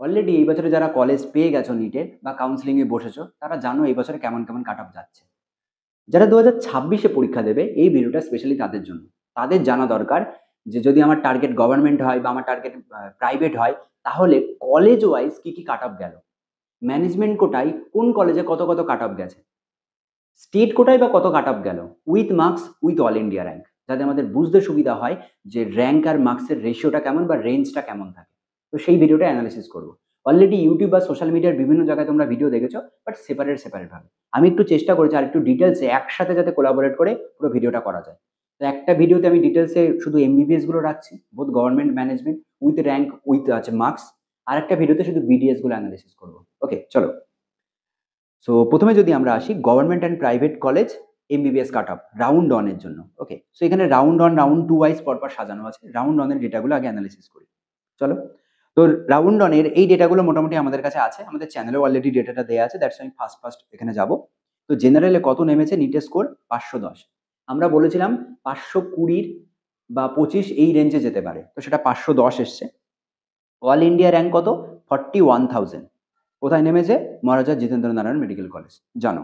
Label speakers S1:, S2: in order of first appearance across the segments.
S1: Already এই বছরে যারা কলেজ পেয়ে গেছো নিটের বা কাউন্সিলিংয়ে বসেছো, তারা জানো এই বছরে কেমন কেমন কাট অফ যাচ্ছে। যারা 2026-এ পরীক্ষা দেবে, এই ভিডিওটা স্পেশালি তাদের জন্য। তাদের জানা দরকার যে যদি আমার টার্গেট গভর্নমেন্ট হয় বা আমার টার্গেট প্রাইভেট হয়, তাহলে কলেজ ওয়াইজ কি কি কাট অফ গেল, ম্যানেজমেন্ট কোটায় কোন কলেজে কত কত কাট অফ গেছে, স্টেট কোটায় বা কত কাট অফ গেল, with marks with all India rank, যাতে আমাদের বুঝতে সুবিধা হয় যে র্যাঙ্ক আর মার্কসের রেশিওটা কেমন বা রেঞ্জটা কেমন থাকে। তো সেই ভিডিওটা অ্যানালিসিস করবো। অলরেডি ইউটিউব বা সোশ্যাল মিডিয়ার বিভিন্ন জায়গায় তোমরা ভিডিও দেখেছো, বাট সেপারেট সেপারেট ভাবে। আমি একটু চেষ্টা করেছি আর একটু ডিটেলসে একসাথে যাতে কোলাবোরেট করে পুরো ভিডিওটা করা যায়। তো একটা ভিডিওতে আমি ডিটেলসে শুধু এমবিবিএস গুলো রাখছি, বোধ government management with rank with আছে মার্কস। আর একটা ভিডিওতে শুধু বিডিএস গুলো অ্যানালিসিস করবো। ওকে, চলো। সো প্রথমে যদি আমরা আসি government and private college MBBS cut off round অনের জন্য। ওকে, সো এখানে round one round two wise পরপর সাজানো আছে। রাউন্ড অনের ডেটাগুলো আগে অ্যানালিসিস করি, চলো। তো রাউন্ড অনের এই ডেটাগুলো মোটামুটি আমাদের কাছে আছে, আমাদের চ্যানেলেও অলরেডি ডেটাটা দেওয়া আছে, দ্যাটস আমি ফার্স্ট এখানে যাব। তো জেনারেলে কত নেমেছে নিটের স্কোর? 510। আমরা বলেছিলাম 520 বা 25 এই রেঞ্জে যেতে পারে, তো সেটা 510 এসছে। অল ইন্ডিয়া র্যাঙ্ক কত? 41,000। কোথায় নেমেছে? মহারাজা জিতেন্দ্র নারায়ণ মেডিকেল কলেজ, জানো।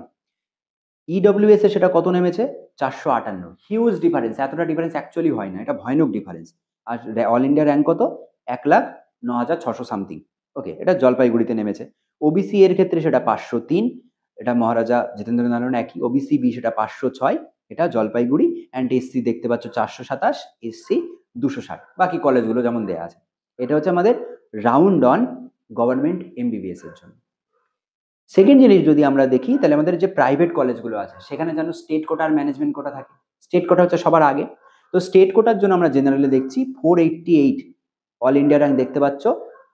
S1: ইডব্লিউএস এ সেটা কত নেমেছে? 458। হিউজ ডিফারেন্স, এতটা ডিফারেন্স অ্যাকচুয়ালি হয় না, এটা ভয়ানক ডিফারেন্স। আর অল ইন্ডিয়া র্যাঙ্ক কত? 1,09,600 সামথিং। ওকে, এটা জলপাইগুড়িতে নেমেছে। ওবিসি এর ক্ষেত্রে সেটা 503, এটা মহারাজা জিতেন্দ্র নারায়ণ একই। ওবিসি বি সেটা 506, এটা জলপাইগুড়ি। অ্যান্ড এসসি দেখতে পাচ্ছ 427, এসসি 260, বাকি কলেজগুলো যেমন দেয়া আছে। এটা হচ্ছে আমাদের রাউন্ড অন গভর্নমেন্ট এমবিবিএস এর জন্য। সেকেন্ড জিনিস যদি আমরা দেখি, তাহলে আমাদের যে প্রাইভেট কলেজগুলো আছে সেখানে যেন স্টেট কোটা আর ম্যানেজমেন্ট কোটা থাকে। স্টেট কোটা হচ্ছে সবার আগে। তো স্টেট কোটার জন্য আমরা জেনারেলি দেখছি 488 অল ইন্ডিয়া র্যাঙ্ক দেখতে পাচ্ছ।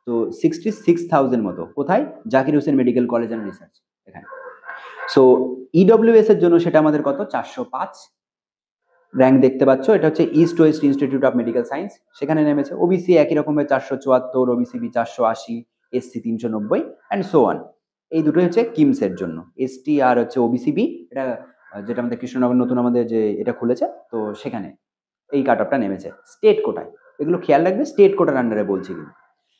S1: তো 66,000 মতো কোথায়? Zakir Hossain medical college and research, এখানে। সো ইডব্লিউএস এর জন্য সেটা আমাদের কত? 405 র্যাঙ্ক দেখতে পাচ্ছ, এটা হচ্ছে east west institute of medical science, সেখানে নেমেছে। ওবিসি একই রকমের 474, OBC B 480, SC 390 and so on. এই দুটোই হচ্ছে কিমস এর জন্য। এসটি আর হচ্ছে ওবিসি বি, এটা যেটা আমাদের কৃষ্ণনগর নতুন আমাদের যে এটা খুলেছে, তো সেখানে এই কাট অফটা নেমেছে স্টেট কোটায়। এগুলো খেয়াল রাখবে, স্টেট কোটার আন্ডারে বলছি কিন্তু।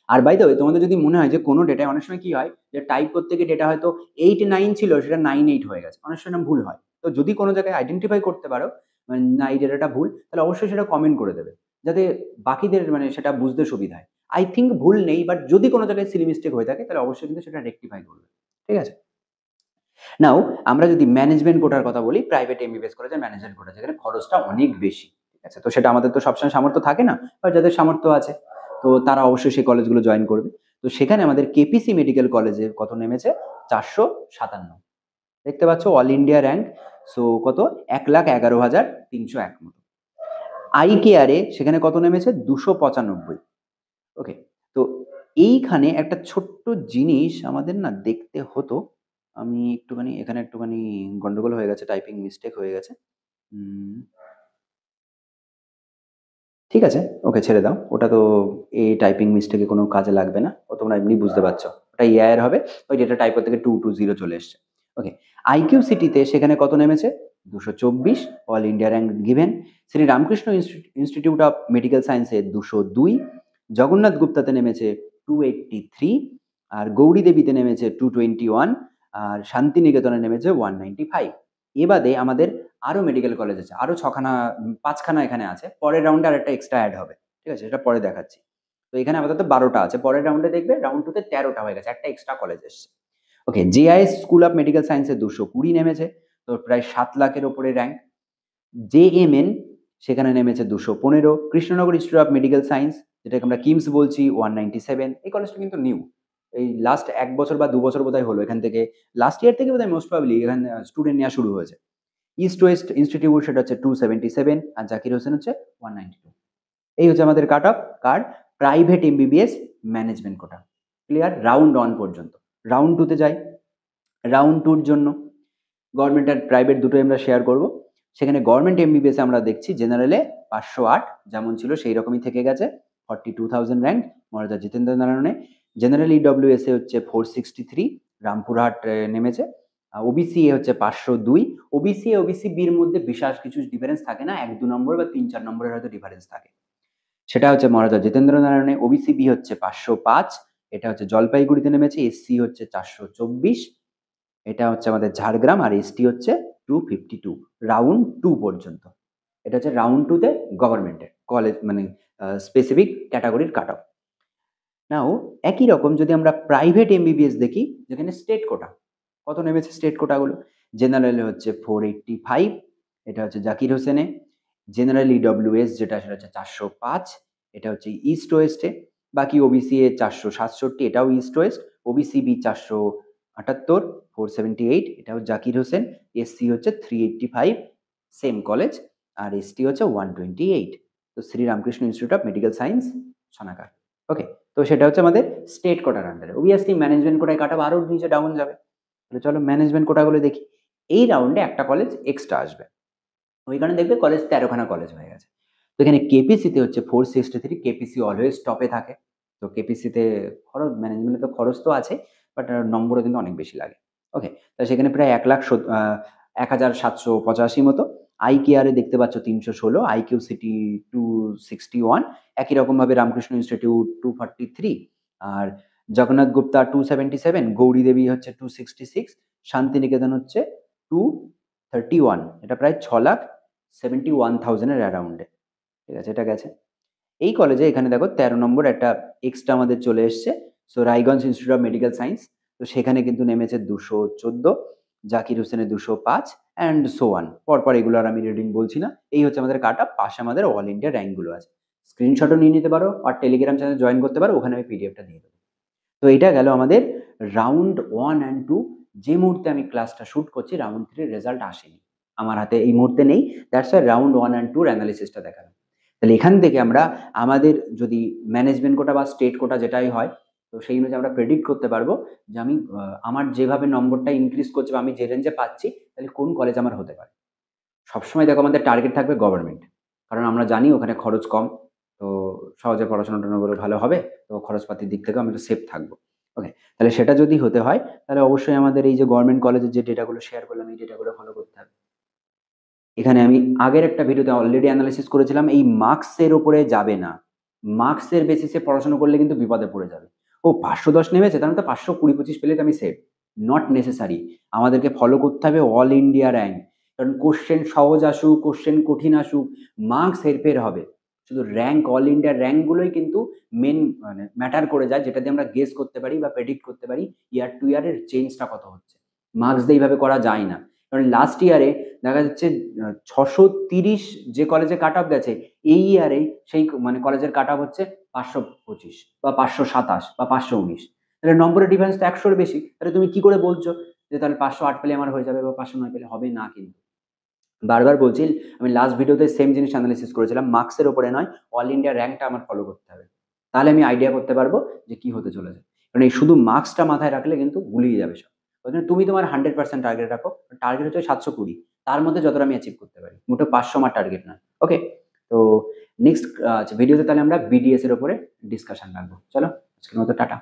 S1: আর বাই দ্য ওয়ে, তোমাদের যদি মনে হয় যে কোনো ডেটায় অনেক সময় কি হয় যে টাইপ করতে গিয়ে ডেটা হয়তো 89 ছিল, সেটা 98 হয়ে গেছে, অনেক সময় ভুল হয়। তো যদি কোনো জায়গায় আইডেন্টিফাই করতে পারো মানে না এই ডেটাটা ভুল, তাহলে অবশ্যই সেটা কমেন্ট করে দেবে, যাতে বাকিদের মানে সেটা বুঝতে সুবিধা হয়। আই থিঙ্ক ভুল নেই, বাট যদি কোনো জায়গায় সিলি মিস্টেক হয়ে থাকে তাহলে অবশ্যই কিন্তু সেটা রেকটিফাই করবে, ঠিক আছে। নাও আমরা যদি ম্যানেজমেন্ট কোটার কথা বলি, প্রাইভেট এমবিবিএস কলেজের ম্যানেজমেন্ট কোটা, যেখানে খরচটা অনেক বেশি, ঠিক আছে। তো সেটা আমাদের তো সবসময় সামর্থ্য থাকে না, বা যাদের সামর্থ্য আছে তো তারা অবশ্যই সেই কলেজগুলো জয়েন করবে। তো সেখানে আমাদের কেপিসি মেডিকেল কলেজে কত নেমেছে? 457 দেখতে পাচ্ছ, অল ইন্ডিয়া র্যাঙ্ক। সো কত? 1,11,301 মতো। আই কেয়ারে সেখানে কত নেমেছে? 295। ওকে, তো এইখানে একটা ছোট্ট জিনিস আমাদের না দেখতে হতো। আমি একটুখানি এখানে একটুখানি গন্ডগোল হয়ে গেছে, টাইপিং মিস্টেক হয়ে গেছে। ঠিক আছে, ওকে ছেড়ে দাও। ওটা তো এই টাইপিং মিস্টেকে কোনো কাজে লাগবে না, ও তোমরা এমনি বুঝতে পারছো। ওটা এআই এর হবে, ওই ডেটা টাইপ করতে গিয়ে 220 চলে এসছে। ওকে, আইকিউ সিটিতে সেখানে কত নেমেছে? 224 all India rank given. Shri Ramakrishna institute of medical সায়েন্সে 202, জগন্নাথ গুপ্তাতে নেমেছে 283, আর গৌরী দেবীতে নেমেছে 221, আর শান্তিনিকেতনে নেমেছে 195। এ বাদে আমাদের আরো মেডিকেল কলেজ আছে, আরো 6খানা 5খানা এখানে আছে। পরের রাউন্ডে আর একটা এক্সট্রা অ্যাড হবে, ঠিক আছে, সেটা পরে দেখাচ্ছি। তো এখানে আপাতত 12টা আছে, পরের রাউন্ডে দেখবে রাউন্ড 2 তে 13টা হয়ে গেছে, একটা এক্সট্রা কলেজ এসছে। ওকে, জেআইএস স্কুল অফ মেডিকেল সায়েন্সে 220 নেমেছে, তো প্রায় 7 লাখের ওপরে র্যাঙ্ক। জেএমএন সেখানে নেমেছে 215। Krishnanagar institute of medical science, যেটাকে আমরা কিমস বলছি, 197। এই কলেজটা কিন্তু নিউ, এই লাস্ট 1 বছর বা 2 বছর বোধহয় হলো এখান থেকে, লাস্ট ইয়ার থেকে বোধহয় মোস্ট প্রবাবলি এখানে স্টুডেন্ট নেওয়া শুরু হয়েছে। ইস্ট ওয়েস্ট ইনস্টিটিউট সেটা হচ্ছে 277, আর জাকির হোসেন হচ্ছে 192। এই হচ্ছে আমাদের কাট অফ কার private MBBS management quota. Clear? Round one পর্যন্ত। রাউন্ড টুতে যাই। রাউন্ড টুর জন্য গভর্নমেন্ট আর প্রাইভেট দুটোই আমরা শেয়ার করব। সেখানে গভর্নমেন্ট এমবিবিএস আমরা দেখছি জেনারেলে 508 যেমন ছিল সেই রকমই থেকে গেছে, 42,000 র্যাঙ্ক মহারাজা জিতেন্দ্র নারায়ণে। জেনারেল ইডব্লিউএস এ হচ্ছে 463, রামপুরহাট নেমেছে। ওবিসি এ হচ্ছে 502। ওবিসি এ ওবিসি বির মধ্যে বিশেষ কিছু ডিফারেন্স থাকে না, 1-2 নম্বর বা 3-4 নম্বরের হয়তো ডিফারেন্স থাকে, সেটা হচ্ছে মহারাজা জিতেন্দ্র নারায়ণে। ওবিসি বি হচ্ছে 505, এটা হচ্ছে জলপাইগুড়িতে নেমেছে, এসসি হচ্ছে 424, এটা হচ্ছে আমাদের ঝাড়গ্রাম, আর এসটি হচ্ছে 252, রাউন্ড 2 পর্যন্ত। এটা হচ্ছে রাউন্ড 2 তে গভর্নমেন্টের কলেজ মানে স্পেসিফিক ক্যাটাগরির কাট অফ। নাও একই রকম যদি আমরা প্রাইভেট এমবিবিএস দেখি, যেখানে স্টেট কোটা কত নেমেছে, স্টেট কোটাগুলো জেনারেলে হচ্ছে 485, এটা হচ্ছে জাকির হোসেনে। জেনারেল ইডব্লিউএস যেটা সেটা হচ্ছে 405, এটা হচ্ছে ইস্ট ওয়েস্টে। বাকি ওবিসি এ 467, এটাও ইস্ট ওয়েস্ট। ওবিসি বি 478, 478, এটাও জাকির হোসেন। এসসি হচ্ছে 385, সেম কলেজ। আর এসটি হচ্ছে 128, তো Sri Ramakrishna institute of medical science সোনাকার। ওকে, তো সেটা হচ্ছে আমাদের স্টেট কোটার আন্ডারে। অবভিয়াসলি ম্যানেজমেন্ট কোটায় কাটা আরও নিচে ডাউন যাবে। তাহলে চলো ম্যানেজমেন্ট কোটাগুলো দেখি। এই রাউন্ডে একটা কলেজ এক্সট্রা আসবে, ওইখানে দেখবে কলেজ 13খানা কলেজ হয়ে গেছে। তো এখানে কেপিসিতে হচ্ছে 463, কেপিসি অলওয়েজ টপে থাকে। তো কেপিসিতে খরচ, ম্যানেজমেন্টে তো খরচ তো আছে, বাট নম্বরও কিন্তু অনেক বেশি লাগে। ওকে, তা সেখানে প্রায় 1,1785 মতো। আই কেয়ারে দেখতে পাচ্ছ 316, আইকিউ সিটি 261, একই রকমভাবে রামকৃষ্ণ ইনস্টিটিউট 243, আর জগন্নাথ গুপ্তা 277, গৌরী দেবী হচ্ছে 266, শান্তিনিকেতন হচ্ছে 231, এটা প্রায় 6,71,000-এর অ্যারাউন্ডে। ঠিক আছে, এটা গেছে। এই কলেজে এখানে দেখো 13 নম্বর একটা এক্সট্রা আমাদের চলে এসছে। So Raiganj institute of medical science, তো সেখানে কিন্তু নেমেছে 214, জাকির হোসেনের 205, অ্যান্ড সো অন। পরপর এগুলো আর আমি রিডিং বলছি না। এই হচ্ছে আমাদের কাট অফ, পাশে আমাদের অল ইন্ডিয়া র্যাঙ্কগুলো আছে। স্ক্রিনশটও নিয়ে নিতে পারো, আর টেলিগ্রাম চ্যানেল জয়েন করতে পারো, ওখানে আমি পিডিএফটা দিয়ে দেবো। তো এটা গেল আমাদের রাউন্ড 1 অ্যান্ড 2। যে মুহূর্তে আমি ক্লাসটা শুট করছি রাউন্ড 3 রেজাল্ট আসেনি, আমার হাতে এই মুহূর্তে নেই। দ্যাটস ওয়াই রাউন্ড 1 অ্যান্ড 2 অ্যানালিসিসটা দেখালাম। তাহলে এখান থেকে আমরা আমাদের যদি ম্যানেজমেন্ট কোটা বা স্টেট কোটা যেটাই হয়, তো সেই অনুযায়ী আমরা প্রেডিক্ট করতে পারবো যে আমি আমার যেভাবে নম্বরটা ইনক্রিজ করছে বা আমি যে রেঞ্জে পাচ্ছি, তাহলে কোন কলেজ আমার হতে পারে। সবসময় দেখো আমাদের টার্গেট থাকবে গভর্নমেন্ট, কারণ আমরা জানি ওখানে খরচ কম, তো সহজে পড়াশোনাটা করে ভালো হবে, তো খরচপাতির দিক থেকেও আমি একটু সেফ থাকবো। ওকে, তাহলে সেটা যদি হতে হয়, তাহলে অবশ্যই আমাদের এই যে গভর্নমেন্ট কলেজের যে ডেটাগুলো শেয়ার করলাম, এই ডেটাগুলো ফলো করতে হবে। এখানে আমি আগের একটা ভিডিওতে অলরেডি অ্যানালাইসিস করেছিলাম, এই মার্কসের ওপরে যাবে না। মার্কসের বেসিসে পড়াশোনা করলে কিন্তু বিপদে পড়ে যাবে। ও 510 নেমেছে, তার মানে তো 520-25 পেলে তো আমি সেফ। Not necessary. আমাদেরকে ফলো করতে হবে অল ইন্ডিয়া র্যাঙ্ক। কারণ কোশ্চেন সহজ আসুক, কোশ্চেন কঠিন আসুক, মার্কস হেরফের হবে। শুধু র্যাঙ্ক, অল ইন্ডিয়া র্যাঙ্কগুলোই কিন্তু মেন মানে ম্যাটার করে যায়, যেটা দিয়ে আমরা গেস করতে পারি বা প্রেডিক্ট করতে পারি ইয়ার টু ইয়ারের চেঞ্জটা কত হচ্ছে। মার্কস দিয়ে এইভাবে করা যায় না। কারণ লাস্ট ইয়ারে দেখা যাচ্ছে 630 যে কলেজে কাট অফ গেছে, এই ইয়ারে সেই মানে কলেজের কাট অফ হচ্ছে 525 বা 527 বা 519। তাহলে নম্বরের ডিফারেন্স তো 100-র বেশি। তাহলে তুমি কি করে বলছো যে তাহলে 508 পেলে আমার হয়ে যাবে বা 509 পেলে হবে না? কিন্তু বারবার বলছি, আমি লাস্ট ভিডিওতে সেম জিনিস অ্যানালিসিস করেছিলাম, মার্কসের ওপরে নয়, অল ইন্ডিয়া র্যাঙ্কটা আমার ফলো করতে হবে। তাহলে আমি আইডিয়া করতে পারবো যে কি হতে চলেছে। কারণ এই শুধু মার্কসটা মাথায় রাখলে কিন্তু গুলিয়ে যাবে সব। ওই জন্য তুমি তোমার 100% টার্গেট রাখো। টার্গেট হচ্ছে 720, তার মধ্যে যতটা আমি অ্যাচিভ করতে পারি, মোটে 500 আমার টার্গেট নয়। ওকে, তো নেক্সট ভিডিওতে তাহলে আমরা বিডিএস এর উপরে ডিসকাশন রাখবো। চলো আজকের মতো টাটা।